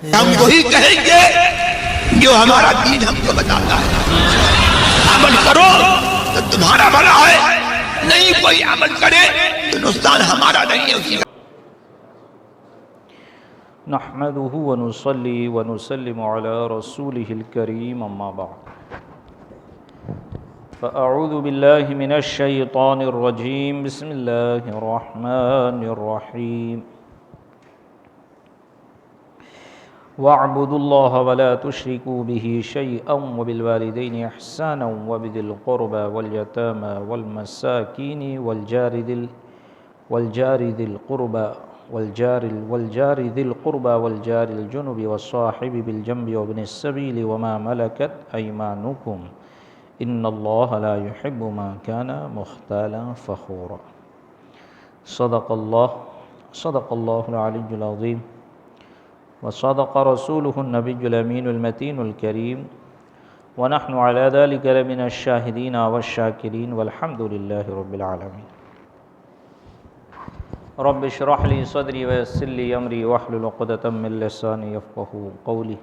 ہم وہی کہیں گے جو ہمارا دین ہم کو بتاتا ہے، عمل کرو تو تمہارا بھلا ہے، نہیں کوئی عمل کرے تو نقصان ہمارا نہیں ہے اسی کا۔ نحمده ونصلي ونسلم على رسوله الكريم اما بعد فاعوذ بالله من الشيطان الرجيم بسم الله الرحمن الرحيم واعبدوا الله ولا تشركوا به شيئا وبالوالدين احسانا وبذي القربى واليتامى والمساكين والجار ذي القربى والجار ذي القربى والجار الجنب والصاحب بالجنب وابن السبيل وما ملكت أيمانكم إن الله لا يحب ما كان مختالا فخورا صدق الله العلي العظيم وصدق رسوله النبي الأمين المتين الكريم ونحن على ذلك لمن الشاهدين والشاكرين والحمد لله رب العالمين رب اشرح لي صدري ويسر لي امري واحلل عقدة من لساني يفقهوا قولي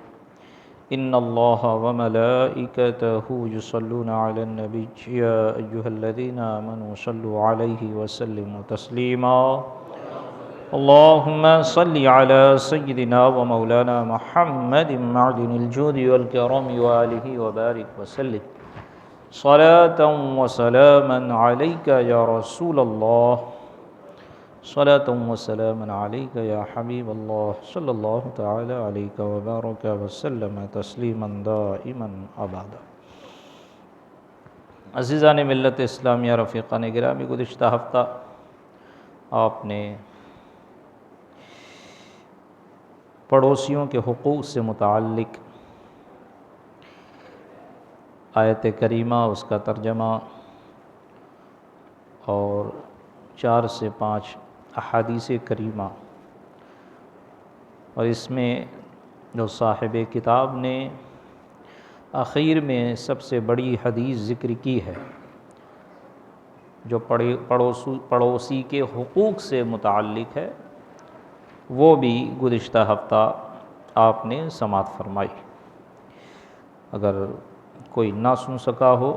ان الله وملائكته يصلون على النبي يا ايها الذين امنوا صلوا عليه وسلموا تسليما اللهم صل على سيدنا ومولانا محمد معدن الجود والكرم وآله وبارك وسلم صلاة وسلاما عليك يا رسول الله صلاة وسلاما عليك يا حبيب الله صلى الله تعالى عليك وبارك وسلم تسليما دائما ابدا۔ عزیزان ملت اسلامیہ، رفیقان گرامی، گزشتہ ہفتہ آپ نے پڑوسیوں کے حقوق سے متعلق آیت کریمہ، اس کا ترجمہ اور 4 سے 5 احادیث کریمہ، اور اس میں جو صاحب کتاب نے آخر میں سب سے بڑی حدیث ذکر کی ہے جو پڑوسی کے حقوق سے متعلق ہے، وہ بھی گزشتہ ہفتہ آپ نے سماعت فرمائی۔ اگر کوئی نہ سن سکا ہو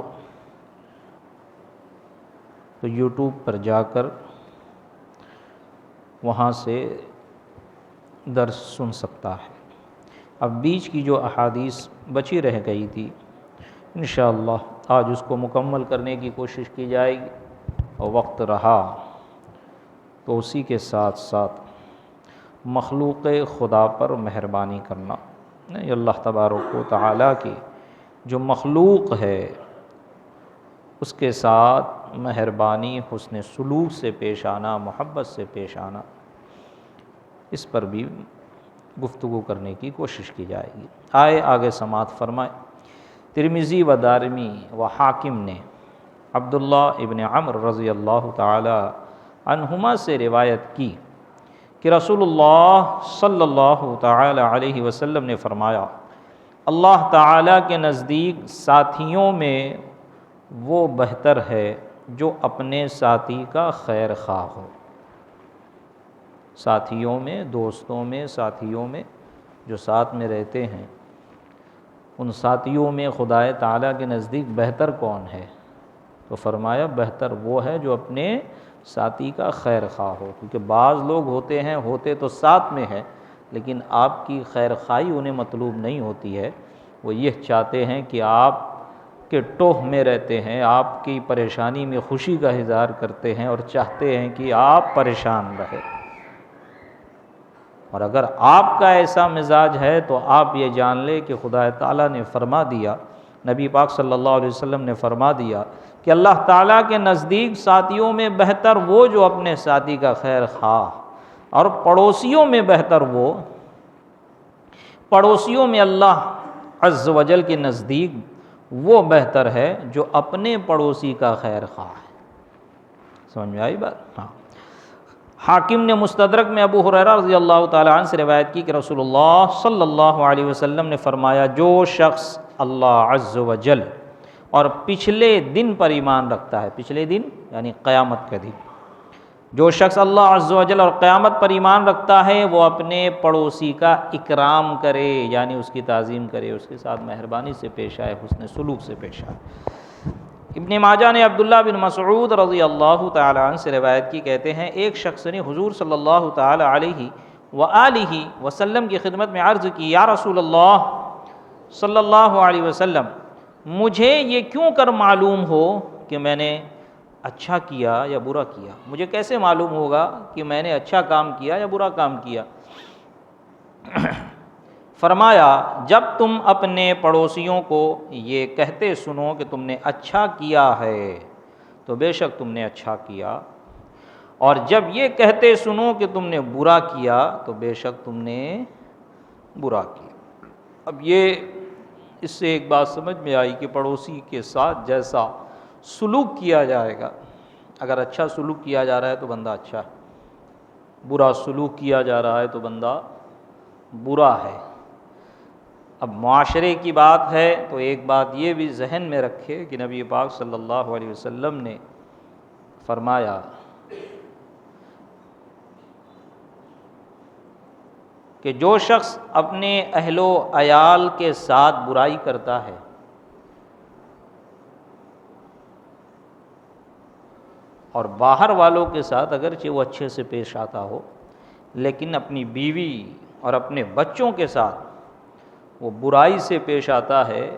تو یوٹیوب پر جا کر وہاں سے درس سن سکتا ہے۔ اب بیچ کی جو احادیث بچی رہ گئی تھی، انشاءاللہ آج اس کو مکمل کرنے کی کوشش کی جائے گی، اور وقت رہا تو اسی کے ساتھ ساتھ مخلوق خدا پر مہربانی کرنا، اللہ تبارک و تعالیٰ کی جو مخلوق ہے اس کے ساتھ مہربانی، حسن سلوک سے پیش آنا، محبت سے پیش آنا، اس پر بھی گفتگو کرنے کی کوشش کی جائے گی۔ آگے سماعت فرمائے۔ ترمذی و دارمی و حاکم نے عبداللہ ابن عمرو رضی اللہ تعالی عنہما سے روایت کی کہ رسول اللہ صلی اللہ تعالی علیہ وسلم نے فرمایا، اللہ تعالیٰ کے نزدیک ساتھیوں میں وہ بہتر ہے جو اپنے ساتھی کا خیر خواہ ہو۔ ساتھیوں میں، دوستوں میں، ساتھیوں میں جو ساتھ میں رہتے ہیں، ان ساتھیوں میں خدا تعالیٰ کے نزدیک بہتر کون ہے؟ تو فرمایا بہتر وہ ہے جو اپنے ساتھی کا خیر خواہ ہو، کیونکہ بعض لوگ ہوتے تو ساتھ میں ہیں، لیکن آپ کی خیر خواہی انہیں مطلوب نہیں ہوتی ہے، وہ یہ چاہتے ہیں کہ آپ کے ٹوہ میں رہتے ہیں، آپ کی پریشانی میں خوشی کا اظہار کرتے ہیں اور چاہتے ہیں کہ آپ پریشان رہیں۔ اور اگر آپ کا ایسا مزاج ہے تو آپ یہ جان لیں کہ خدا تعالیٰ نے فرما دیا، نبی پاک صلی اللہ علیہ وسلم نے فرما دیا کہ اللہ تعالیٰ کے نزدیک ساتھیوں میں بہتر وہ جو اپنے ساتھی کا خیر خواہ، اور پڑوسیوں میں بہتر پڑوسیوں میں اللہ عز و جل کے نزدیک وہ بہتر ہے جو اپنے پڑوسی کا خیر خواہ ہے۔ سمجھ میں آئی بات؟ ہاں۔ حاکم نے مستدرک میں ابو ہریرہ رضی اللہ تعالیٰ عنہ سے روایت کی کہ رسول اللہ صلی اللہ علیہ وسلم نے فرمایا، جو شخص اللہ عز و جل اور پچھلے دن پر ایمان رکھتا ہے، پچھلے دن یعنی قیامت کا دن، جو شخص اللہ عز و جل اور قیامت پر ایمان رکھتا ہے وہ اپنے پڑوسی کا اکرام کرے، یعنی اس کی تعظیم کرے، اس کے ساتھ مہربانی سے پیش آئے، حسن سلوک سے پیش آئے۔ ابن ماجہ نے عبداللہ بن مسعود رضی اللہ تعالی عنہ سے روایت کی، کہتے ہیں ایک شخص نے حضور صلی اللہ تعالی علیہ وآلہ وسلم کی خدمت میں عرض کی، یا رسول اللہ صلی اللہ علیہ وسلم، مجھے یہ کیوں کر معلوم ہو کہ میں نے اچھا کیا یا برا کیا؟ مجھے کیسے معلوم ہوگا کہ میں نے اچھا کام کیا یا برا کام کیا؟ فرمایا، جب تم اپنے پڑوسیوں کو یہ کہتے سنو کہ تم نے اچھا کیا ہے تو بے شک تم نے اچھا کیا، اور جب یہ کہتے سنو کہ تم نے برا کیا تو بے شک تم نے برا کیا۔ اب یہ اس سے ایک بات سمجھ میں آئی کہ پڑوسی کے ساتھ جیسا سلوک کیا جائے گا، اگر اچھا سلوک کیا جا رہا ہے تو بندہ اچھا ہے، برا سلوک کیا جا رہا ہے تو بندہ برا ہے۔ اب معاشرے کی بات ہے تو ایک بات یہ بھی ذہن میں رکھے کہ نبی پاک صلی اللہ علیہ وسلم نے فرمایا کہ جو شخص اپنے اہل و عیال کے ساتھ برائی کرتا ہے اور باہر والوں کے ساتھ اگرچہ وہ اچھے سے پیش آتا ہو، لیکن اپنی بیوی اور اپنے بچوں کے ساتھ وہ برائی سے پیش آتا ہے،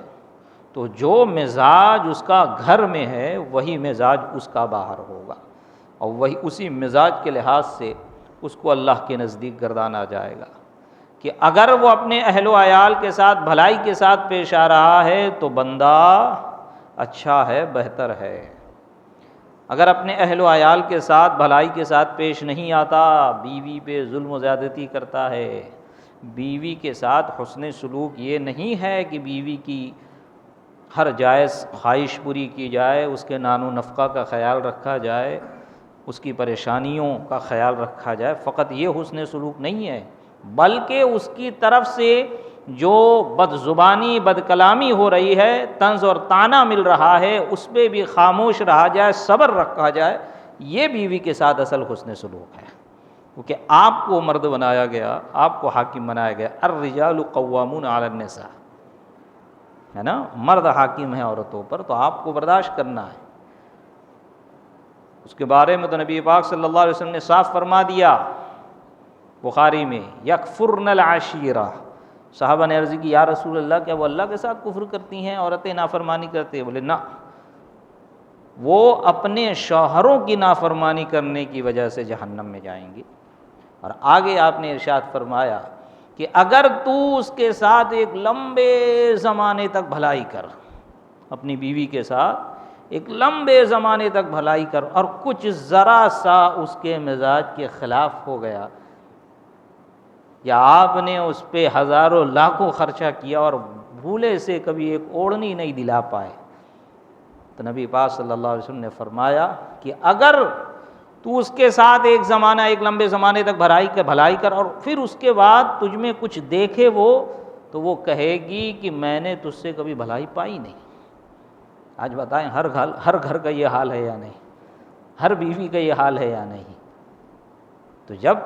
تو جو مزاج اس کا گھر میں ہے وہی مزاج اس کا باہر ہوگا، اور وہی اسی مزاج کے لحاظ سے اس کو اللہ کے نزدیک گردانا جائے گا کہ اگر وہ اپنے اہل و عیال کے ساتھ بھلائی کے ساتھ پیش آ رہا ہے تو بندہ اچھا ہے، بہتر ہے۔ اگر اپنے اہل و عیال کے ساتھ بھلائی کے ساتھ پیش نہیں آتا، بیوی پہ ظلم و زیادتی کرتا ہے، بیوی کے ساتھ حسن سلوک یہ نہیں ہے کہ بیوی کی ہر جائز خواہش پوری کی جائے، اس کے نان و نفقہ کا خیال رکھا جائے، اس کی پریشانیوں کا خیال رکھا جائے، فقط یہ حسن سلوک نہیں ہے، بلکہ اس کی طرف سے جو بد زبانی بد کلامی ہو رہی ہے، طنز اور طعنہ مل رہا ہے، اس پہ بھی خاموش رہا جائے، صبر رکھا جائے، یہ بیوی کے ساتھ اصل حسن سلوک ہے، کیونکہ آپ کو مرد بنایا گیا، آپ کو حاکم بنایا گیا، الرجال قوامون علی النساء، ہے نا، مرد حاکم ہیں عورتوں پر، تو آپ کو برداشت کرنا ہے۔ اس کے بارے میں تو نبی پاک صلی اللہ علیہ وسلم نے صاف فرما دیا بخاری میں، یکفرن العشیرہ، صحابہ نے عرض کی یا رسول اللہ کیا وہ اللہ کے ساتھ کفر کرتی ہیں عورتیں، نافرمانی کرتی ہیں؟ بولے نہ، وہ اپنے شوہروں کی نافرمانی کرنے کی وجہ سے جہنم میں جائیں گی۔ اور آگے آپ نے ارشاد فرمایا کہ اگر تو اس کے ساتھ ایک لمبے زمانے تک بھلائی کر، اپنی بیوی کے ساتھ ایک لمبے زمانے تک بھلائی کر، اور کچھ ذرا سا اس کے مزاج کے خلاف ہو گیا، یا آپ نے اس پہ ہزاروں لاکھوں خرچہ کیا اور بھولے سے کبھی ایک اوڑھنی نہیں دلا پائے، تو نبی پاک صلی اللہ علیہ وسلم نے فرمایا کہ اگر تو اس کے ساتھ ایک لمبے زمانے تک بھلائی کر اور پھر اس کے بعد تجھ میں کچھ دیکھے وہ، تو وہ کہے گی کہ میں نے تجھ سے کبھی بھلائی پائی نہیں۔ آج بتائیں ہر گھر کا یہ حال ہے یا نہیں؟ ہر بیوی کا یہ حال ہے یا نہیں؟ تو جب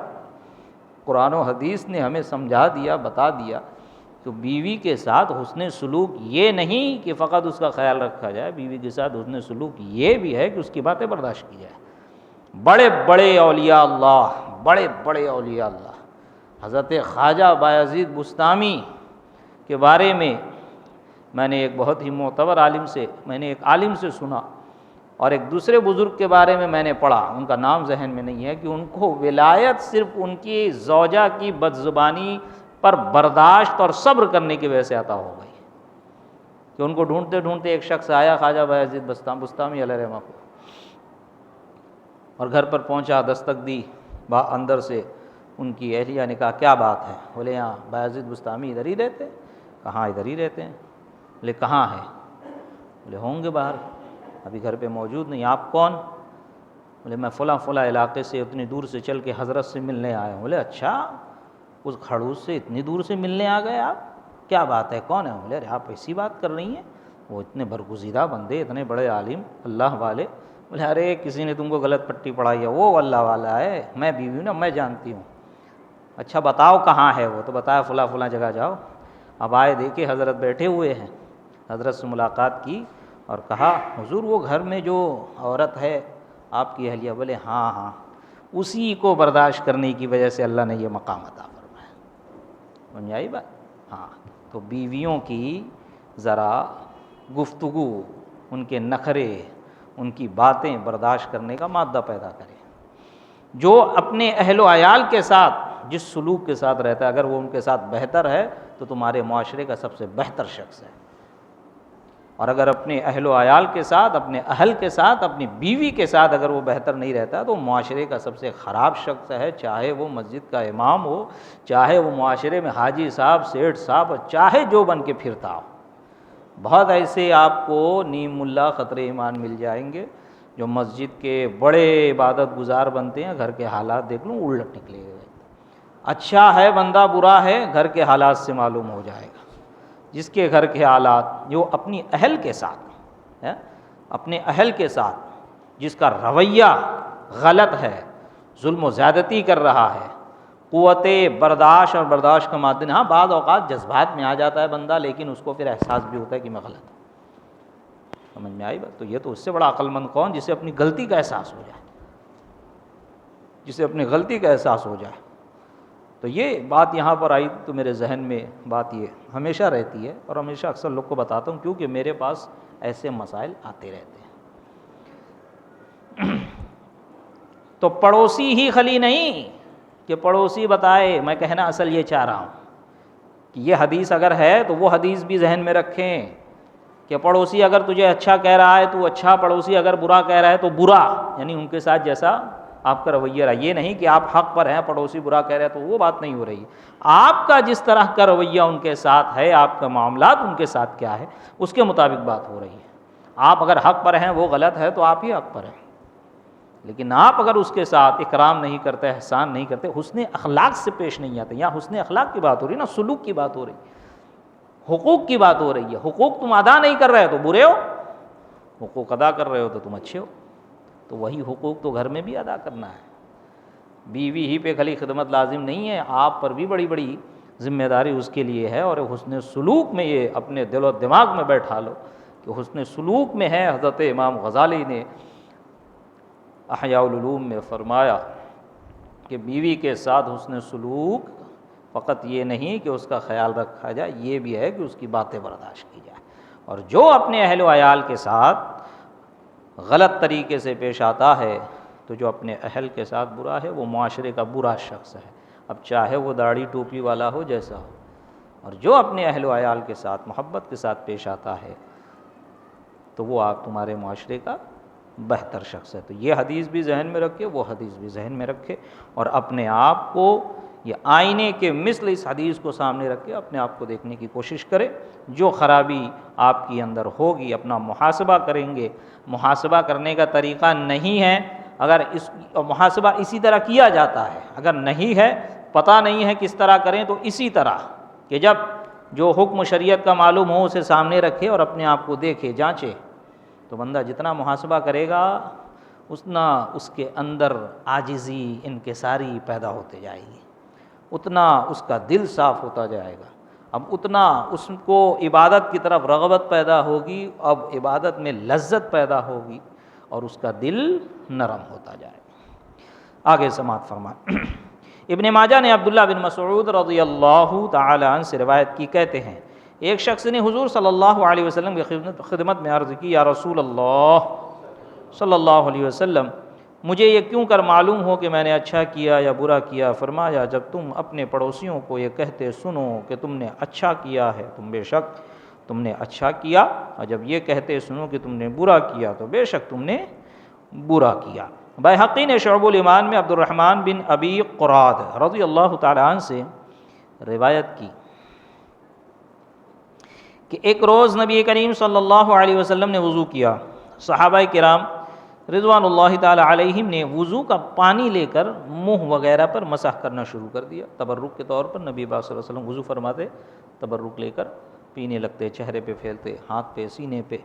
قرآن و حدیث نے ہمیں سمجھا دیا، بتا دیا، تو بیوی کے ساتھ حسن سلوک یہ نہیں کہ فقط اس کا خیال رکھا جائے، بیوی کے ساتھ حسن سلوک یہ بھی ہے کہ اس کی باتیں برداشت کی جائے۔ بڑے بڑے اولیاء اللہ حضرت خواجہ بایزید بستامی کے بارے میں میں نے ایک بہت ہی معتبر ایک عالم سے سنا، اور ایک دوسرے بزرگ کے بارے میں نے پڑھا، ان کا نام ذہن میں نہیں ہے، کہ ان کو ولایت صرف ان کی زوجہ کی بدزبانی پر برداشت اور صبر کرنے کی وجہ سے عطا ہو گئی، کہ ان کو ڈھونڈتے ڈھونڈتے ایک شخص آیا خواجہ بایزید بستامی علیہ رحمہ کو، اور گھر پر پہنچا، دستک دی، اندر سے ان کی اہلیہ نے کہا کیا بات ہے؟ بولے یہاں بایزید بستامی ادھر ہی رہتے؟ کہاں ادھر ہی رہتے ہیں؟ بولے کہاں ہے؟ بولے ہوں گے باہر، ابھی گھر پہ موجود نہیں۔ آپ کون؟ بولے میں فلاں علاقے سے اتنی دور سے چل کے حضرت سے ملنے آیا ہوں۔ بولے اچھا، اس کھڑوس سے اتنی دور سے ملنے آ گئے آپ، کیا بات ہے، کون ہے؟ بولے ارے آپ ایسی بات کر رہی ہیں، وہ اتنے برگزیدہ بندے، اتنے بڑے عالم اللہ والے، بولے ارے کسی نے تم کو غلط پٹی پڑھائی ہے، وہ اللہ والا ہے، میں بیوی ہوں نا، میں جانتی ہوں۔ اچھا بتاؤ کہاں ہے وہ؟ تو بتایا فلاں فلاں جگہ جاؤ۔ اب آئے دیکھے حضرت بیٹھے ہوئے ہیں، حضرت سے ملاقات کی اور کہا حضور وہ گھر میں جو عورت ہے آپ کی اہلیہ؟ بولے ہاں ہاں، اسی کو برداشت کرنے کی وجہ سے اللہ نے یہ مقام عطا فرمایا۔ سمجھ آئی بات؟ ہاں، تو بیویوں کی ذرا گفتگو، ان کے نخرے، ان کی باتیں برداشت کرنے کا مادہ پیدا کرے۔ جو اپنے اہل و عیال کے ساتھ جس سلوک کے ساتھ رہتا ہے، اگر وہ ان کے ساتھ بہتر ہے تو تمہارے معاشرے کا سب سے بہتر شخص ہے، اور اگر اپنے اہل و عیال کے ساتھ، اپنے اہل کے ساتھ، اپنی بیوی کے ساتھ اگر وہ بہتر نہیں رہتا تو معاشرے کا سب سے خراب شخص ہے، چاہے وہ مسجد کا امام ہو، چاہے وہ معاشرے میں حاجی صاحب، سیٹھ صاحب، چاہے جو بن کے پھرتا ہو۔ بہت ایسے آپ کو نیم ملا خطرے ایمان مل جائیں گے جو مسجد کے بڑے عبادت گزار بنتے ہیں، گھر کے حالات دیکھ لوں الٹ نکلے گئے۔ اچھا ہے بندہ برا ہے، گھر کے حالات سے معلوم ہو جائے گا۔ جس کے گھر کے حالات، جو اپنی اہل کے ساتھ، اپنے اہل کے ساتھ جس کا رویہ غلط ہے، ظلم و زیادتی کر رہا ہے، قوت برداشت اور برداشت کا مادہ، ہاں بعض اوقات جذبات میں آ جاتا ہے بندہ، لیکن اس کو پھر احساس بھی ہوتا ہے کہ میں غلط ہوں۔ سمجھ میں آئی بات؟ تو یہ تو اس سے بڑا عقل مند کون جسے اپنی غلطی کا احساس ہو جائے، جسے اپنی غلطی کا احساس ہو جائے۔ تو یہ بات یہاں پر آئی تو میرے ذہن میں بات یہ ہمیشہ رہتی ہے، اور ہمیشہ اکثر لوگ کو بتاتا ہوں کیونکہ میرے پاس ایسے مسائل آتے رہتے ہیں۔ تو پڑوسی ہی خلی نہیں کہ پڑوسی بتائے، میں کہنا اصل یہ چاہ رہا ہوں کہ یہ حدیث اگر ہے تو وہ حدیث بھی ذہن میں رکھیں کہ پڑوسی اگر تجھے اچھا کہہ رہا ہے تو اچھا، پڑوسی اگر برا کہہ رہا ہے تو برا، یعنی ان کے ساتھ جیسا آپ کا رویہ رہا۔ یہ نہیں کہ آپ حق پر ہیں، پڑوسی برا کہہ رہے ہیں تو وہ بات نہیں ہو رہی ہے۔ آپ کا جس طرح کا رویہ ان کے ساتھ ہے، آپ کا معاملات ان کے ساتھ کیا ہے، اس کے مطابق بات ہو رہی ہے۔ آپ اگر حق پر ہیں، وہ غلط ہے تو آپ ہی حق پر ہیں، لیکن آپ اگر اس کے ساتھ اکرام نہیں کرتے، احسان نہیں کرتے، حسن اخلاق سے پیش نہیں آتے، یہاں حسن اخلاق کی بات ہو رہی ہے نا، سلوک کی بات ہو رہی ہے، حقوق کی بات ہو رہی ہے۔ حقوق تم ادا نہیں کر رہے ہو تو برے ہو، حقوق ادا کر رہے ہو تو تم اچھے ہو۔ تو وہی حقوق تو گھر میں بھی ادا کرنا ہے۔ بیوی ہی پہ خالی خدمت لازم نہیں ہے، آپ پر بھی بڑی بڑی ذمہ داری اس کے لیے ہے، اور حسن سلوک میں یہ اپنے دل و دماغ میں بیٹھا لو کہ حسن سلوک میں ہے۔ حضرت امام غزالی نے احیاء العلوم میں فرمایا کہ بیوی کے ساتھ حسن سلوک فقط یہ نہیں کہ اس کا خیال رکھا جائے، یہ بھی ہے کہ اس کی باتیں برداشت کی جائے، اور جو اپنے اہل و عیال کے ساتھ غلط طریقے سے پیش آتا ہے تو جو اپنے اہل کے ساتھ برا ہے وہ معاشرے کا برا شخص ہے، اب چاہے وہ داڑھی ٹوپی والا ہو جیسا ہو، اور جو اپنے اہل و عیال کے ساتھ محبت کے ساتھ پیش آتا ہے تو وہ آپ تمہارے معاشرے کا بہتر شخص ہے۔ تو یہ حدیث بھی ذہن میں رکھے، وہ حدیث بھی ذہن میں رکھے، اور اپنے آپ کو یہ آئینے کے مثل اس حدیث کو سامنے رکھ کے اپنے آپ کو دیکھنے کی کوشش کرے۔ جو خرابی آپ کی اندر ہوگی اپنا محاسبہ کریں گے۔ محاسبہ کرنے کا طریقہ نہیں ہے، اگر اس محاسبہ اسی طرح کیا جاتا ہے، اگر نہیں ہے، پتہ نہیں ہے کس طرح کریں، تو اسی طرح کہ جب جو حکم شریعت کا معلوم ہو اسے سامنے رکھے اور اپنے آپ کو دیکھے، جانچے، تو بندہ جتنا محاسبہ کرے گا اتنا اس کے اندر عاجزی، انکساری پیدا ہوتے جائے گی، اتنا اس کا دل صاف ہوتا جائے گا، اب اتنا اس کو عبادت کی طرف رغبت پیدا ہوگی، اب عبادت میں لذت پیدا ہوگی، اور اس کا دل نرم ہوتا جائے گا۔ آگے سماعت فرمائیں۔ ابن ماجہ نے عبداللہ بن مسعود رضی اللہ تعالی عنہ سے روایت کی، کہتے ہیں ایک شخص نے حضور صلی اللہ علیہ وسلم کی خدمت میں عرض کی، یا رسول اللہ صلی اللہ علیہ وسلم، مجھے یہ کیوں کر معلوم ہو کہ میں نے اچھا کیا یا برا کیا؟ فرمایا، جب تم اپنے پڑوسیوں کو یہ کہتے سنو کہ تم نے اچھا کیا ہے تم بے شک تم نے اچھا کیا، اور جب یہ کہتے سنو کہ تم نے برا کیا تو بے شک تم نے برا کیا۔ بیہقی نے شعب الایمان میں عبد الرحمن بن ابی قراد رضی اللہ تعالی عنہ سے روایت کی کہ ایک روز نبی کریم صلی اللہ علیہ وسلم نے وضو کیا، صحابہ کرام رضوان اللہ تعالی علیہم نے وضو کا پانی لے کر منہ وغیرہ پر مسح کرنا شروع کر دیا، تبرک کے طور پر۔ نبی پاک صلی اللہ علیہ وسلم وضو فرماتے، تبرک لے کر پینے لگتے، چہرے پہ پھیلتے، ہاتھ پہ، سینے پہ۔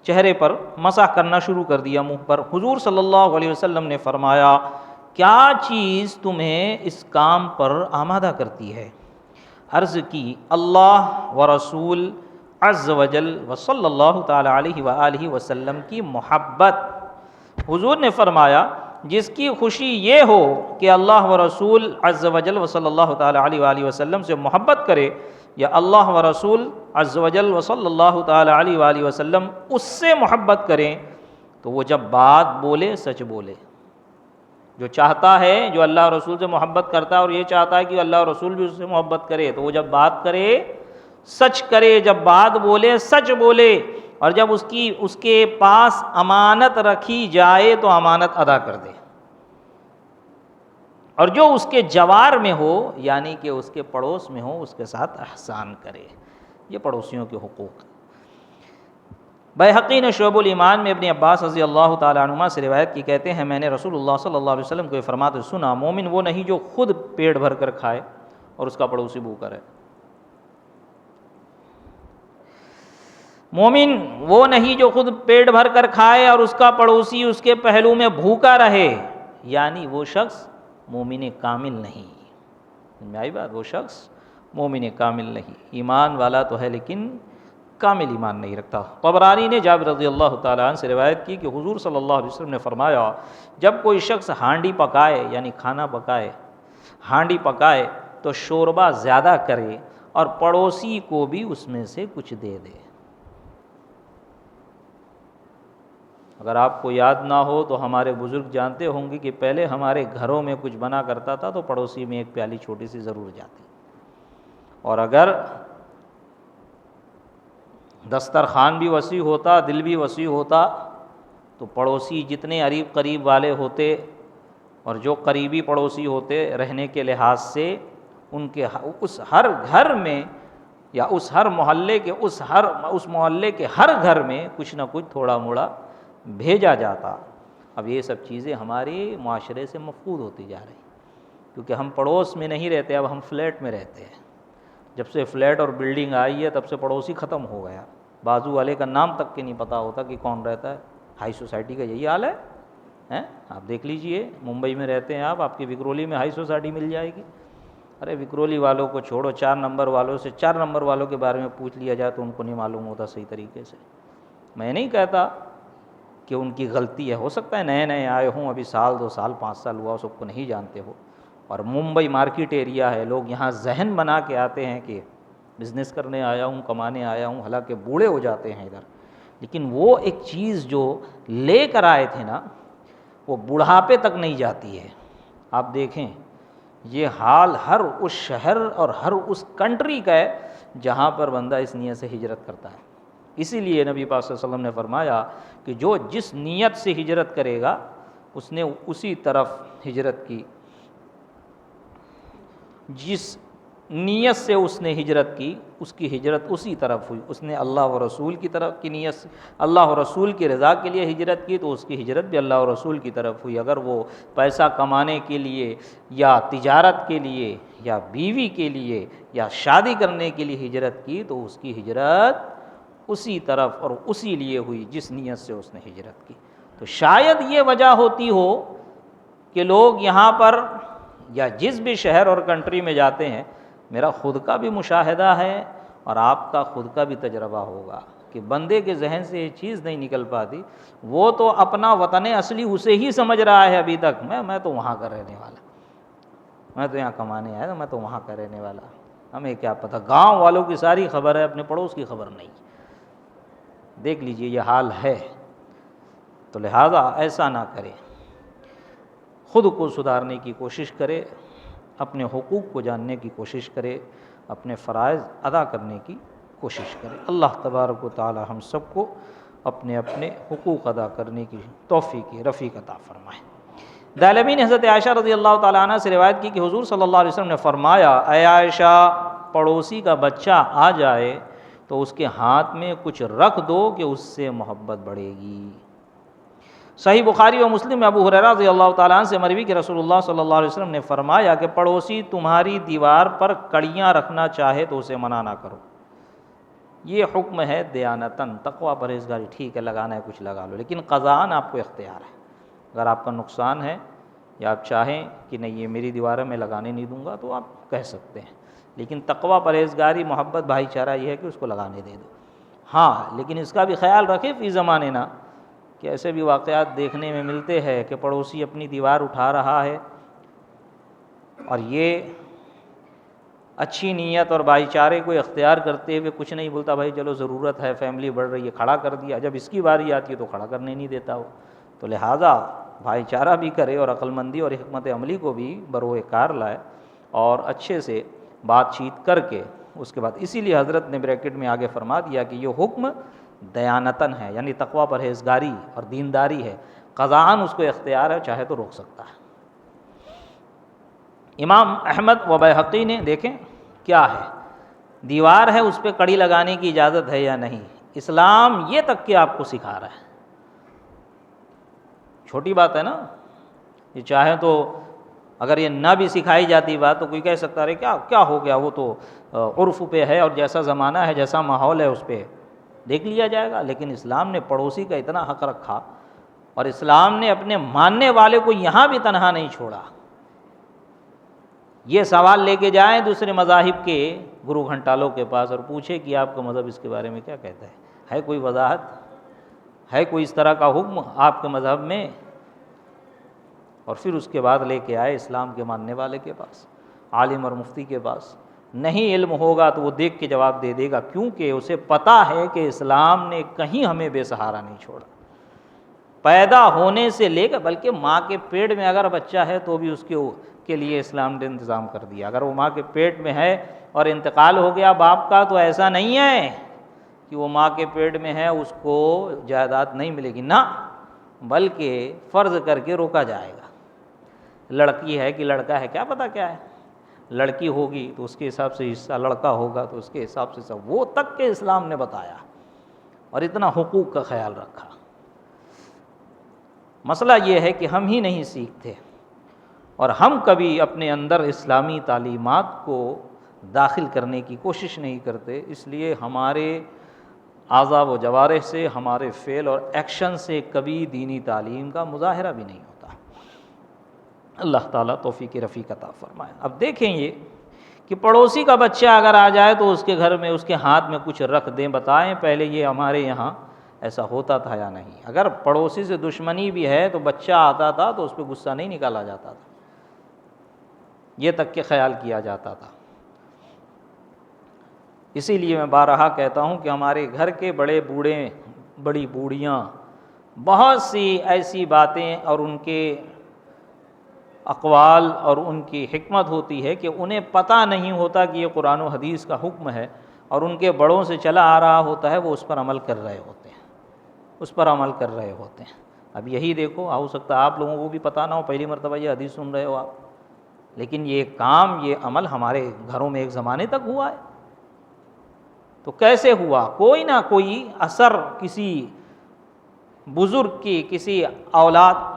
چہرے پر مسح کرنا شروع کر دیا، منہ پر۔ حضور صلی اللہ علیہ وسلم نے فرمایا کیا چیز تمہیں اس کام پر آمادہ کرتی ہے؟ عرض کی اللہ و رسول عز وجل و صلی اللہ تعالی علیہ وآلہ وسلم کی محبت۔ حضور نے فرمایا جس کی خوشی یہ ہو کہ اللہ و رسول عز وجل و صلی اللہ تعالی علیہ وآلہ وسلم سے محبت کرے، یا اللہ و رسول عز وجل و صلی اللہ تعالی علیہ وآلہ وسلم اس سے محبت کریں، تو وہ جب بات بولے سچ بولے۔ جو چاہتا ہے، جو اللہ اور رسول سے محبت کرتا ہے اور یہ چاہتا ہے کہ اللہ اور رسول بھی اس سے محبت کرے، تو وہ جب بات کرے سچ کرے، جب بات بولے سچ بولے، اور جب اس کے پاس امانت رکھی جائے تو امانت ادا کر دے، اور جو اس کے جوار میں ہو یعنی کہ اس کے پڑوس میں ہو اس کے ساتھ احسان کرے۔ یہ پڑوسیوں کے حقوق۔ بیہقی نے شعب الایمان میں ابن عباس رضی اللہ تعالیٰ عنہما سے روایت کی، کہتے ہیں میں نے رسول اللہ صلی اللہ علیہ وسلم کو یہ فرماتے سنا، مومن وہ نہیں جو خود پیٹ بھر کر کھائے اور اس کا پڑوسی بھوکا رہے۔ مومن وہ نہیں جو خود پیٹ بھر کر کھائے اور اس کا پڑوسی اس کے پہلو میں بھوکا رہے، یعنی وہ شخص مومن کامل نہیں۔ میں آئی بات، وہ شخص مومن کامل نہیں، ایمان والا تو ہے لیکن کامل ایمان نہیں رکھتا۔ طبرانی نے جابر رضی اللہ تعالیٰ عنہ سے روایت کی کہ حضور صلی اللہ علیہ وسلم نے فرمایا جب کوئی شخص ہانڈی پکائے یعنی کھانا پکائے، ہانڈی پکائے تو شوربہ زیادہ کرے اور پڑوسی کو بھی اس میں سے کچھ دے دے۔ اگر آپ کو یاد نہ ہو تو ہمارے بزرگ جانتے ہوں گے کہ پہلے ہمارے گھروں میں کچھ بنا کرتا تھا تو پڑوسی میں ایک پیالی چھوٹی سی ضرور جاتی، اور اگر دسترخوان بھی وسیع ہوتا، دل بھی وسیع ہوتا، تو پڑوسی جتنے قریب والے ہوتے اور جو قریبی پڑوسی ہوتے رہنے کے لحاظ سے، ان کے اس ہر گھر میں یا اس ہر محلے کے اس محلے کے ہر گھر میں کچھ نہ کچھ تھوڑا موڑا بھیجا جاتا۔ اب یہ سب چیزیں ہمارے معاشرے سے مفقود ہوتی جا رہی، کیونکہ ہم پڑوس میں نہیں رہتے، اب ہم فلیٹ میں رہتے ہیں۔ جب سے فلیٹ اور بلڈنگ آئی ہے تب سے پڑوسی ختم ہو گیا، بازو والے کا نام تک کے نہیں پتہ ہوتا کہ کون رہتا ہے۔ ہائی سوسائٹی کا یہی حال ہے، آپ دیکھ لیجئے، ممبئی میں رہتے ہیں آپ کی وکرولی میں ہائی سوسائٹی مل جائے گی۔ ارے وکرولی والوں کو چھوڑو، 4 نمبر والوں سے 4 نمبر والوں کے بارے میں پوچھ لیا جائے تو ان کو نہیں معلوم ہوتا صحیح طریقے سے۔ میں نہیں کہتا کہ ان کی غلطی ہے، ہو سکتا ہے نئے نئے آئے ہوں، ابھی سال 2 سال 5 سال ہوا، سب کو نہیں جانتے ہو، اور ممبئی مارکیٹ ایریا ہے، لوگ یہاں ذہن بنا کے آتے ہیں کہ بزنس کرنے آیا ہوں، کمانے آیا ہوں، حالانکہ بوڑھے ہو جاتے ہیں ادھر۔ لیکن وہ ایک چیز جو لے کر آئے تھے نا، وہ بڑھاپے تک نہیں جاتی ہے۔ آپ دیکھیں یہ حال ہر اس شہر اور ہر اس کنٹری کا ہے جہاں پر بندہ اس نیت سے ہجرت کرتا ہے۔ اسی لیے نبی پاک صلی اللہ علیہ وسلم نے فرمایا کہ جو جس نیت سے ہجرت کرے گا اس نے اسی طرف ہجرت کی، جس نیت سے اس نے ہجرت کی اس کی ہجرت اسی طرف ہوئی۔ اس نے اللہ و رسول کی طرف کی نیت سے، اللہ و رسول کی رضا کے لیے ہجرت کی تو اس کی ہجرت بھی اللہ و رسول کی طرف ہوئی۔ اگر وہ پیسہ کمانے کے لیے یا تجارت کے لیے یا بیوی کے لیے یا شادی کرنے کے لیے ہجرت کی تو اس کی ہجرت اسی طرف اور اسی لیے ہوئی جس نیت سے اس نے ہجرت کی۔ تو شاید یہ وجہ ہوتی ہو کہ لوگ یہاں پر یا جس بھی شہر اور کنٹری میں جاتے ہیں، میرا خود کا بھی مشاہدہ ہے اور آپ کا خود کا بھی تجربہ ہوگا کہ بندے کے ذہن سے یہ چیز نہیں نکل پاتی، وہ تو اپنا وطن اصلی اسے ہی سمجھ رہا ہے ابھی تک، میں تو وہاں کا رہنے والا، میں تو یہاں کمانے آیا، میں تو وہاں کا رہنے والا، ہمیں کیا پتہ۔ گاؤں والوں کی ساری خبر ہے، اپنے پڑوس کی خبر نہیں۔ دیکھ لیجئے یہ حال ہے، تو لہذا ایسا نہ کرے، خود کو سدھارنے کی کوشش کرے، اپنے حقوق کو جاننے کی کوشش کرے، اپنے فرائض ادا کرنے کی کوشش کرے۔ اللہ تبارک و تعالی ہم سب کو اپنے اپنے حقوق ادا کرنے کی توفیق رفیق عطا فرمائے۔ دالمی نے حضرت عائشہ رضی اللہ تعالیٰ عنہ سے روایت کی کہ حضور صلی اللہ علیہ وسلم نے فرمایا، اے عائشہ، پڑوسی کا بچہ آ جائے تو اس کے ہاتھ میں کچھ رکھ دو کہ اس سے محبت بڑھے گی۔ صحیح بخاری و مسلم میں ابو ہریرہ رضی اللہ تعالیٰ عنہ سے مروی کہ رسول اللہ صلی اللہ علیہ وسلم نے فرمایا کہ پڑوسی تمہاری دیوار پر کڑیاں رکھنا چاہے تو اسے منع نہ کرو۔ یہ حکم ہے دیانتاً، تقوی پرہیزگاری، ٹھیک ہے لگانا ہے کچھ لگا لو، لیکن قضاءً آپ کو اختیار ہے۔ اگر آپ کا نقصان ہے یا آپ چاہیں کہ نہیں یہ میری دیوار ہے میں لگانے نہیں دوں گا تو آپ کہہ سکتے ہیں، لیکن تقوی پرہیزگاری محبت بھائی چارہ یہ ہے کہ اس کو لگانے دے دو۔ ہاں لیکن اس کا بھی خیال رکھے فی زمانے نا کہ ایسے بھی واقعات دیکھنے میں ملتے ہیں کہ پڑوسی اپنی دیوار اٹھا رہا ہے اور یہ اچھی نیت اور بھائی چارے کو اختیار کرتے ہوئے کچھ نہیں بولتا، بھائی چلو ضرورت ہے فیملی بڑھ رہی ہے، کھڑا کر دیا، جب اس کی باری آتی ہے تو کھڑا کرنے نہیں دیتا ہو۔ تو لہٰذا بھائی چارہ بھی کرے اور عقل مندی اور حکمت عملی کو بھی بروئے کار لائے اور اچھے سے بات چیت کر کے اس کے بعد، اسی لیے حضرت نے بریکٹ میں آگے فرما دیا کہ یہ حکم دیانتاً ہے، یعنی تقوی پرہیزگاری اور دینداری ہے، قضاءً اس کو اختیار ہے، چاہے تو روک سکتا ہے۔ امام احمد و بیہقی نے دیکھیں کیا ہے، دیوار ہے اس پہ کڑی لگانے کی اجازت ہے یا نہیں، اسلام یہ تک کہ آپ کو سکھا رہا ہے۔ چھوٹی بات ہے نا، یہ چاہے تو اگر یہ نہ بھی سکھائی جاتی بات تو کوئی کہہ سکتا رہے کیا ہو گیا، وہ تو عرف پہ ہے اور جیسا زمانہ ہے جیسا ماحول ہے اس پہ دیکھ لیا جائے گا، لیکن اسلام نے پڑوسی کا اتنا حق رکھا اور اسلام نے اپنے ماننے والے کو یہاں بھی تنہا نہیں چھوڑا۔ یہ سوال لے کے جائیں دوسرے مذاہب کے گرو گھنٹالوں کے پاس اور پوچھے کہ آپ کا مذہب اس کے بارے میں کیا کہتا ہے کوئی وضاحت، ہے کوئی اس طرح کا حکم آپ کے مذہب میں؟ اور پھر اس کے بعد لے کے آئے اسلام کے ماننے والے کے پاس، عالم اور مفتی کے پاس۔ نہیں علم ہوگا تو وہ دیکھ کے جواب دے دے گا، کیونکہ اسے پتہ ہے کہ اسلام نے کہیں ہمیں بے سہارا نہیں چھوڑا، پیدا ہونے سے لے کر، بلکہ ماں کے پیٹ میں اگر بچہ ہے تو بھی اس کے لیے اسلام نے انتظام کر دیا۔ اگر وہ ماں کے پیٹ میں ہے اور انتقال ہو گیا باپ کا تو ایسا نہیں ہے کہ وہ ماں کے پیٹ میں ہے اس کو جائیداد نہیں ملے گی، نہ، بلکہ فرض کر کے روکا جائے گا۔ لڑکی ہے کہ لڑکا ہے کیا پتہ کیا ہے، لڑکی ہوگی تو اس کے حساب سے حصہ، لڑکا ہوگا تو اس کے حساب سے سب، وہ تک کہ اسلام نے بتایا اور اتنا حقوق کا خیال رکھا۔ مسئلہ یہ ہے کہ ہم ہی نہیں سیکھتے اور ہم کبھی اپنے اندر اسلامی تعلیمات کو داخل کرنے کی کوشش نہیں کرتے، اس لیے ہمارے اعضاء و جوارح سے، ہمارے فعل اور ایکشن سے کبھی دینی تعلیم کا مظاہرہ بھی نہیں ہوتا۔ اللہ تعالیٰ توفیق رفیق عطا فرمائے۔ اب دیکھیں یہ کہ پڑوسی کا بچہ اگر آ جائے تو اس کے گھر میں اس کے ہاتھ میں کچھ رکھ دیں، بتائیں پہلے یہ ہمارے یہاں ایسا ہوتا تھا یا نہیں؟ اگر پڑوسی سے دشمنی بھی ہے تو بچہ آتا تھا تو اس پہ غصہ نہیں نکالا جاتا تھا، یہ تک کہ خیال کیا جاتا تھا۔ اسی لیے میں بارہا کہتا ہوں کہ ہمارے گھر کے بڑے بوڑھے، بڑی بوڑھیاں، بہت سی ایسی باتیں اور ان کے اقوال اور ان کی حکمت ہوتی ہے کہ انہیں پتہ نہیں ہوتا کہ یہ قرآن و حدیث کا حکم ہے، اور ان کے بڑوں سے چلا آ رہا ہوتا ہے، وہ اس پر عمل کر رہے ہوتے ہیں، اس پر عمل کر رہے ہوتے ہیں۔ اب یہی دیکھو، ہو سکتا ہے آپ لوگوں کو بھی پتہ نہ ہو، پہلی مرتبہ یہ حدیث سن رہے ہو آپ، لیکن یہ کام، یہ عمل ہمارے گھروں میں ایک زمانے تک ہوا ہے۔ تو کیسے ہوا؟ کوئی نہ کوئی اثر کسی بزرگ کی، کسی اولاد،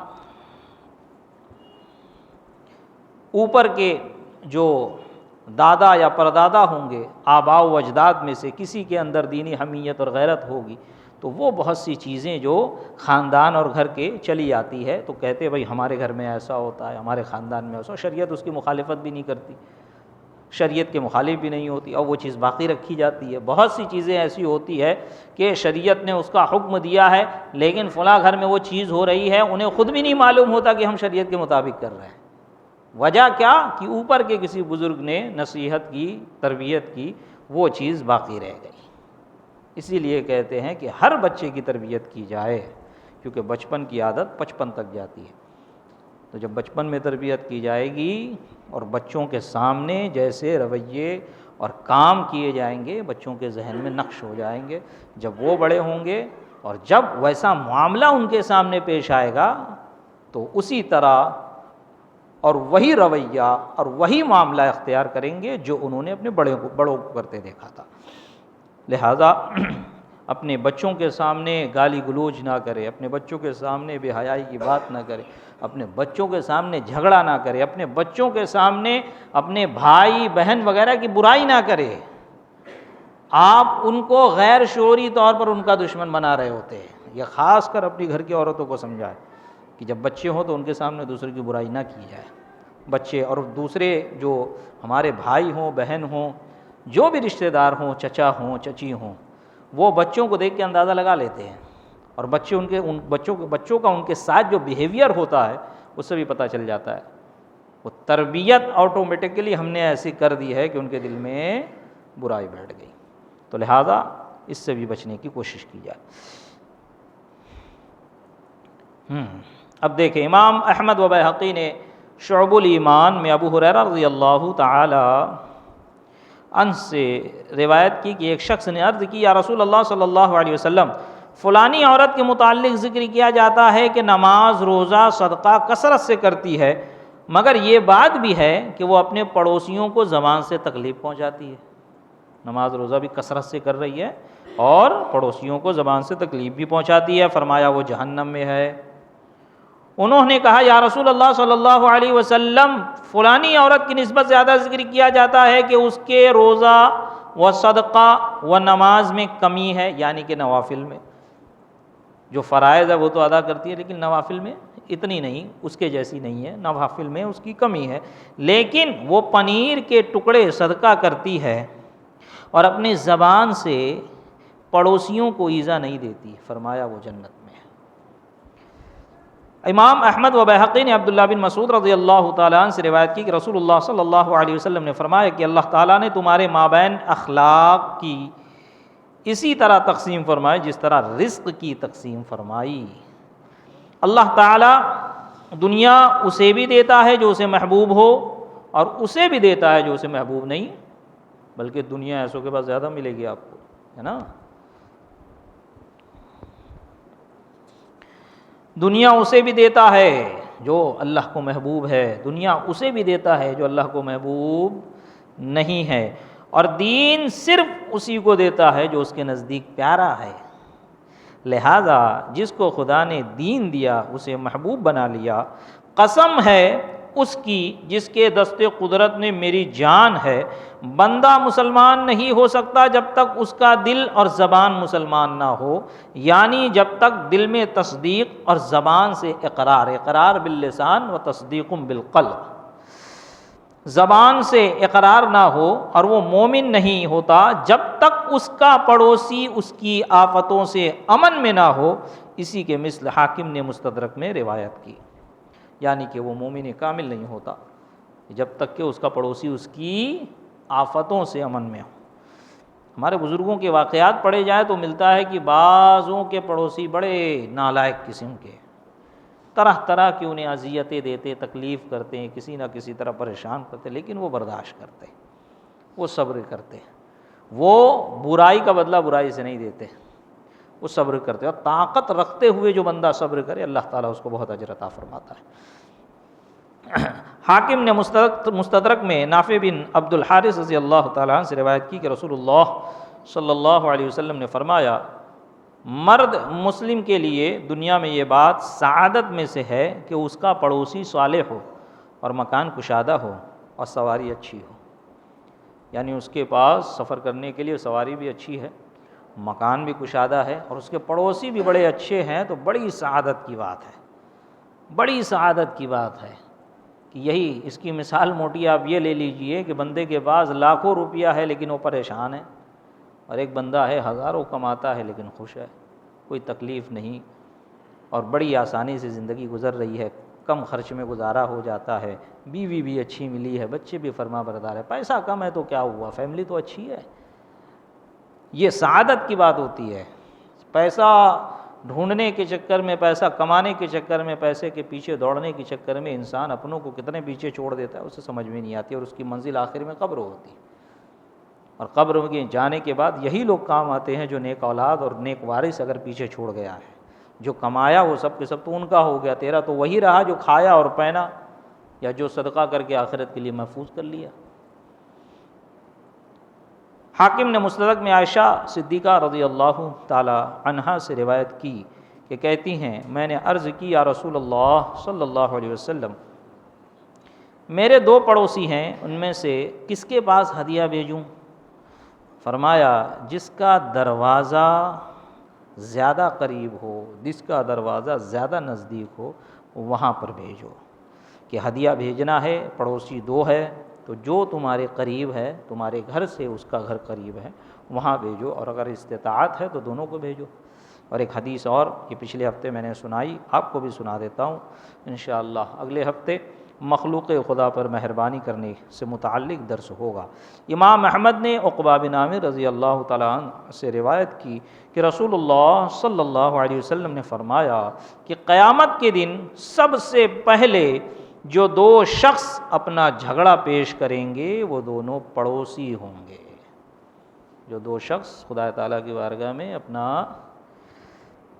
اوپر کے جو دادا یا پردادا ہوں گے، آباء و اجداد میں سے کسی کے اندر دینی حمیت اور غیرت ہوگی، تو وہ بہت سی چیزیں جو خاندان اور گھر کے چلی آتی ہے تو کہتے بھائی ہمارے گھر میں ایسا ہوتا ہے، ہمارے خاندان میں ایسا، شریعت اس کی مخالفت بھی نہیں کرتی، شریعت کے مخالف بھی نہیں ہوتی، اور وہ چیز باقی رکھی جاتی ہے۔ بہت سی چیزیں ایسی ہوتی ہے کہ شریعت نے اس کا حکم دیا ہے، لیکن فلاں گھر میں وہ چیز ہو رہی ہے، انہیں خود بھی نہیں معلوم ہوتا کہ ہم شریعت کے مطابق کر رہے ہیں۔ وجہ کیا؟ کہ اوپر کے کسی بزرگ نے نصیحت کی، تربیت کی، وہ چیز باقی رہ گئی۔ اسی لیے کہتے ہیں کہ ہر بچے کی تربیت کی جائے، کیونکہ بچپن کی عادت 55 تک جاتی ہے۔ تو جب بچپن میں تربیت کی جائے گی اور بچوں کے سامنے جیسے رویے اور کام کیے جائیں گے، بچوں کے ذہن میں نقش ہو جائیں گے، جب وہ بڑے ہوں گے اور جب ویسا معاملہ ان کے سامنے پیش آئے گا تو اسی طرح اور وہی رویہ اور وہی معاملہ اختیار کریں گے جو انہوں نے اپنے بڑوں کو کرتے دیکھا تھا۔ لہٰذا اپنے بچوں کے سامنے گالی گلوچ نہ کرے، اپنے بچوں کے سامنے بے حیائی کی بات نہ کرے، اپنے بچوں کے سامنے جھگڑا نہ کرے، اپنے بچوں کے سامنے اپنے بھائی بہن وغیرہ کی برائی نہ کرے۔ آپ ان کو غیر شعوری طور پر ان کا دشمن بنا رہے ہوتے ہیں۔ یہ خاص کر اپنی گھر کی عورتوں کو سمجھائے کہ جب بچے ہوں تو ان کے سامنے دوسرے کی برائی نہ کی جائے۔ بچے اور دوسرے جو ہمارے بھائی ہوں، بہن ہوں، جو بھی رشتہ دار ہوں، چچا ہوں، چچی ہوں، وہ بچوں کو دیکھ کے اندازہ لگا لیتے ہیں، اور بچوں کا ان کے ساتھ جو بیہیویئر ہوتا ہے اس سے بھی پتہ چل جاتا ہے۔ وہ تربیت آٹومیٹکلی ہم نے ایسی کر دی ہے کہ ان کے دل میں برائی بیٹھ گئی، تو لہٰذا اس سے بھی بچنے کی کوشش کی جائے۔ اب دیکھیں، امام احمد و بیہقی نے شعب الایمان میں ابو ہریرہ رضی اللہ تعالی عنہ سے روایت کی کہ ایک شخص نے عرض کی، یا رسول اللہ صلی اللہ علیہ وسلم، فلانی عورت کے متعلق ذکر کیا جاتا ہے کہ نماز، روزہ، صدقہ کثرت سے کرتی ہے، مگر یہ بات بھی ہے کہ وہ اپنے پڑوسیوں کو زبان سے تکلیف پہنچاتی ہے۔ نماز روزہ بھی کثرت سے کر رہی ہے اور پڑوسیوں کو زبان سے تکلیف بھی پہنچاتی ہے، فرمایا وہ جہنم میں ہے۔ انہوں نے کہا، یا رسول اللہ صلی اللہ علیہ وسلم، فلانی عورت کی نسبت زیادہ ذکر کیا جاتا ہے کہ اس کے روزہ و صدقہ و نماز میں کمی ہے، یعنی کہ نوافل میں جو فرائض ہے وہ تو ادا کرتی ہے، لیکن نوافل میں اتنی نہیں، اس کے جیسی نہیں ہے، نوافل میں اس کی کمی ہے، لیکن وہ پنیر کے ٹکڑے صدقہ کرتی ہے اور اپنی زبان سے پڑوسیوں کو ایذا نہیں دیتی، فرمایا وہ جنت میں ہے۔ امام احمد و بیہقی نے عبداللہ بن مسعود رضی اللہ تعالیٰ عنہ سے روایت کی کہ رسول اللہ صلی اللہ علیہ وسلم نے فرمایا کہ اللہ تعالیٰ نے تمہارے مابین اخلاق کی اسی طرح تقسیم فرمائی جس طرح رزق کی تقسیم فرمائی۔ اللہ تعالیٰ دنیا اسے بھی دیتا ہے جو اسے محبوب ہو، اور اسے بھی دیتا ہے جو اسے محبوب نہیں، بلکہ دنیا ایسوں کے پاس زیادہ ملے گی آپ کو، ہے نا۔ دنیا اسے بھی دیتا ہے جو اللہ کو محبوب ہے، دنیا اسے بھی دیتا ہے جو اللہ کو محبوب نہیں ہے، اور دین صرف اسی کو دیتا ہے جو اس کے نزدیک پیارا ہے۔ لہذا جس کو خدا نے دین دیا اسے محبوب بنا لیا، قسم ہے اس کی جس کے دست قدرت میں میری جان ہے، بندہ مسلمان نہیں ہو سکتا جب تک اس کا دل اور زبان مسلمان نہ ہو، یعنی جب تک دل میں تصدیق اور زبان سے اقرار باللسان و تصدیق بالقلب، زبان سے اقرار نہ ہو، اور وہ مومن نہیں ہوتا جب تک اس کا پڑوسی اس کی آفتوں سے امن میں نہ ہو۔ اسی کے مثل حاکم نے مستدرک میں روایت کی، یعنی کہ وہ مومن کامل نہیں ہوتا جب تک کہ اس کا پڑوسی اس کی آفتوں سے امن میں ہو۔ ہمارے بزرگوں کے واقعات پڑھے جائیں تو ملتا ہے کہ بعضوں کے پڑوسی بڑے نالائق قسم کے، طرح طرح کی انہیں اذیتیں دیتے، تکلیف کرتے ہیں، کسی نہ کسی طرح پریشان کرتے، لیکن وہ برداشت کرتے، وہ صبر کرتے، وہ برائی کا بدلہ برائی سے نہیں دیتے، وہ صبر کرتے، اور طاقت رکھتے ہوئے جو بندہ صبر کرے اللہ تعالیٰ اس کو بہت اجر عطا فرماتا ہے۔ حاکم نے مستدرک میں نافع بن عبد الحارث رضی اللہ تعالیٰ عنہ سے روایت کی کہ رسول اللہ صلی اللہ علیہ وسلم نے فرمایا، مرد مسلم کے لیے دنیا میں یہ بات سعادت میں سے ہے کہ اس کا پڑوسی صالح ہو اور مکان کشادہ ہو اور سواری اچھی ہو، یعنی اس کے پاس سفر کرنے کے لیے سواری بھی اچھی ہے، مکان بھی کشادہ ہے، اور اس کے پڑوسی بھی بڑے اچھے ہیں، تو بڑی سعادت کی بات ہے، بڑی سعادت کی بات ہے کہ یہی اس کی مثال موٹی آپ یہ لے لیجئے کہ بندے کے پاس لاکھوں روپیہ ہے لیکن وہ پریشان ہے، اور ایک بندہ ہے ہزاروں کماتا ہے لیکن خوش ہے، کوئی تکلیف نہیں، اور بڑی آسانی سے زندگی گزر رہی ہے، کم خرچ میں گزارا ہو جاتا ہے، بیوی بھی اچھی ملی ہے، بچے بھی فرما بردار ہے، پیسہ کم ہے تو کیا ہوا، فیملی تو اچھی ہے۔ یہ سعادت کی بات ہوتی ہے۔ پیسہ ڈھونڈنے کے چکر میں، پیسہ کمانے کے چکر میں، پیسے کے پیچھے دوڑنے کے چکر میں انسان اپنوں کو کتنے پیچھے چھوڑ دیتا ہے اسے سمجھ میں نہیں آتی، اور اس کی منزل آخر میں قبر ہوتی ہے، اور قبر میں جانے کے بعد یہی لوگ کام آتے ہیں جو نیک اولاد اور نیک وارث اگر پیچھے چھوڑ گیا ہے، جو کمایا وہ سب کے سب تو ان کا ہو گیا، تیرا تو وہی رہا جو کھایا اور پہنا، یا جو صدقہ کر کے آخرت کے لیے محفوظ کر لیا۔ حاکم نے مستدرک میں عائشہ صدیقہ رضی اللہ تعالی عنہا سے روایت کی کہ کہتی ہیں، میں نے عرض کی، یا رسول اللہ صلی اللہ علیہ وسلم، میرے دو پڑوسی ہیں، ان میں سے کس کے پاس ہدیہ بھیجوں؟ فرمایا جس کا دروازہ زیادہ قریب ہو، جس کا دروازہ زیادہ نزدیک ہو، وہاں پر بھیجو۔ کہ ہدیہ بھیجنا ہے، پڑوسی دو ہے، تو جو تمہارے قریب ہے، تمہارے گھر سے اس کا گھر قریب ہے، وہاں بھیجو، اور اگر استطاعت ہے تو دونوں کو بھیجو۔ اور ایک حدیث اور یہ پچھلے ہفتے میں نے سنائی، آپ کو بھی سنا دیتا ہوں انشاءاللہ۔ اگلے ہفتے مخلوق خدا پر مہربانی کرنے سے متعلق درس ہوگا۔ امام احمد نے عقبہ بن عامر رضی اللہ تعالیٰ عنہ سے روایت کی کہ رسول اللہ صلی اللہ علیہ وسلم نے فرمایا کہ قیامت کے دن سب سے پہلے جو دو شخص اپنا جھگڑا پیش کریں گے وہ دونوں پڑوسی ہوں گے۔ جو دو شخص خدا تعالیٰ کی بارگاہ میں اپنا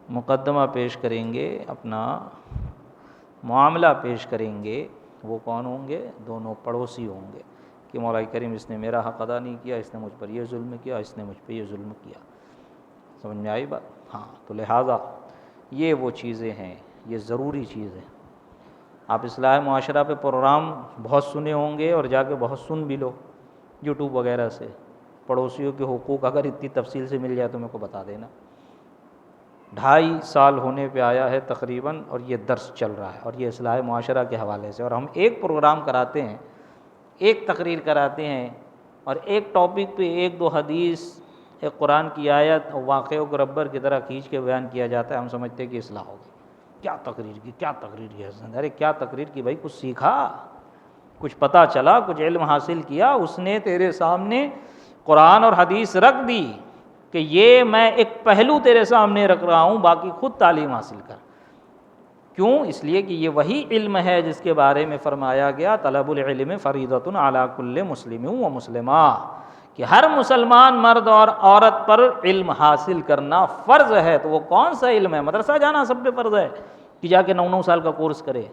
مقدمہ پیش کریں گے، اپنا معاملہ پیش کریں گے، وہ کون ہوں گے؟ دونوں پڑوسی ہوں گے کہ مولا کریم اس نے میرا حق ادا نہیں کیا، اس نے مجھ پر یہ ظلم کیا، اس نے مجھ پہ یہ ظلم کیا۔ سمجھ میں آئی بات؟ ہاں، تو لہٰذا یہ وہ چیزیں ہیں، یہ ضروری چیز ہے۔ آپ اصلاح معاشرہ پہ پروگرام بہت سنے ہوں گے اور جا کے بہت سن بھی لو یوٹیوب وغیرہ سے۔ پڑوسیوں کے حقوق اگر اتنی تفصیل سے مل جائے تو میرے کو بتا دینا۔ 2.5 سال ہونے پہ آیا ہے تقریباً، اور یہ درس چل رہا ہے، اور یہ اصلاح معاشرہ کے حوالے سے، اور ہم ایک پروگرام کراتے ہیں، ایک تقریر کراتے ہیں، اور ایک ٹاپک پہ 1-2 حدیث، ایک قرآن کی آیت اور واقعوں کو ربر کی طرح کھینچ کے بیان کیا جاتا ہے۔ ہم سمجھتے ہیں کہ اصلاح ہوگی۔ کیا تقریر کی، کیا تقریر کی حسن! ارے کیا تقریر کی بھائی، کچھ سیکھا، کچھ پتہ چلا، کچھ علم حاصل کیا۔ اس نے تیرے سامنے قرآن اور حدیث رکھ دی کہ یہ میں ایک پہلو تیرے سامنے رکھ رہا ہوں، باقی خود تعلیم حاصل کر۔ کیوں؟ اس لیے کہ یہ وہی علم ہے جس کے بارے میں فرمایا گیا طلب العلم فریضۃ علی کل مسلم و مسلمہ، کہ ہر مسلمان مرد اور عورت پر علم حاصل کرنا فرض ہے۔ تو وہ کون سا علم ہے؟ مدرسہ جانا سب پہ فرض ہے کہ جا کے 9 سال کا کورس کرے۔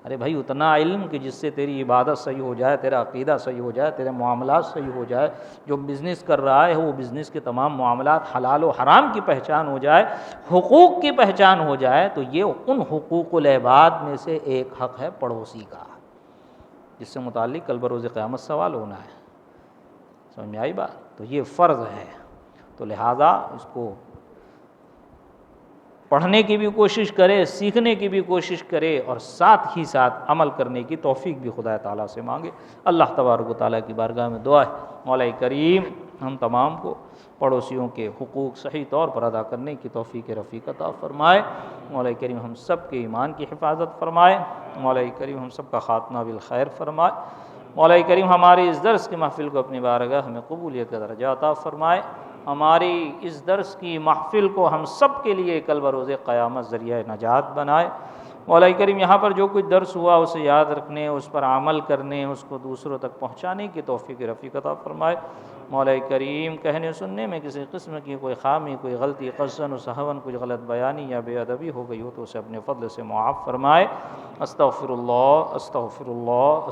ارے بھائی اتنا علم کہ جس سے تیری عبادت صحیح ہو جائے، تیرا عقیدہ صحیح ہو جائے، تیرے معاملات صحیح ہو جائے، جو بزنس کر رہا ہے وہ بزنس کے تمام معاملات حلال و حرام کی پہچان ہو جائے، حقوق کی پہچان ہو جائے، تو یہ ان حقوق العباد میں سے ایک حق ہے پڑوسی کا، جس سے متعلق کل بروز قیامت سوال ہونا ہے۔ سمجھ میں آئی بات؟ تو یہ فرض ہے، تو لہٰذا اس کو پڑھنے کی بھی کوشش کرے، سیکھنے کی بھی کوشش کرے، اور ساتھ ہی ساتھ عمل کرنے کی توفیق بھی خدا تعالیٰ سے مانگے۔ اللہ تبارک و تعالیٰ کی بارگاہ میں دعا ہے مولا کریم ہم تمام کو پڑوسیوں کے حقوق صحیح طور پر ادا کرنے کی توفیق رفیق عطا فرمائے۔ مولا کریم ہم سب کے ایمان کی حفاظت فرمائے۔ مولا کریم ہم سب کا خاتمہ بالخیر فرمائے۔ مولا کریم ہماری اس درس کی محفل کو اپنی بارگاہ ہمیں قبولیت کا درجہ عطا فرمائے۔ ہماری اس درس کی محفل کو ہم سب کے لیے کل بروز قیامت ذریعہ نجات بنائے۔ مولا کریم یہاں پر جو کچھ درس ہوا اسے یاد رکھنے، اس پر عمل کرنے، اس کو دوسروں تک پہنچانے کی توفیق رفیق عطا فرمائے۔ مولا کریم کہنے سننے میں کسی قسم کی کوئی خامی، کوئی غلطی، قصداً و سہواً کچھ غلط بیانی یا بے ادبی ہو گئی ہو تو اسے اپنے فضل سے معاف فرمائے۔ استغفر اللہ، استغفر اللہ،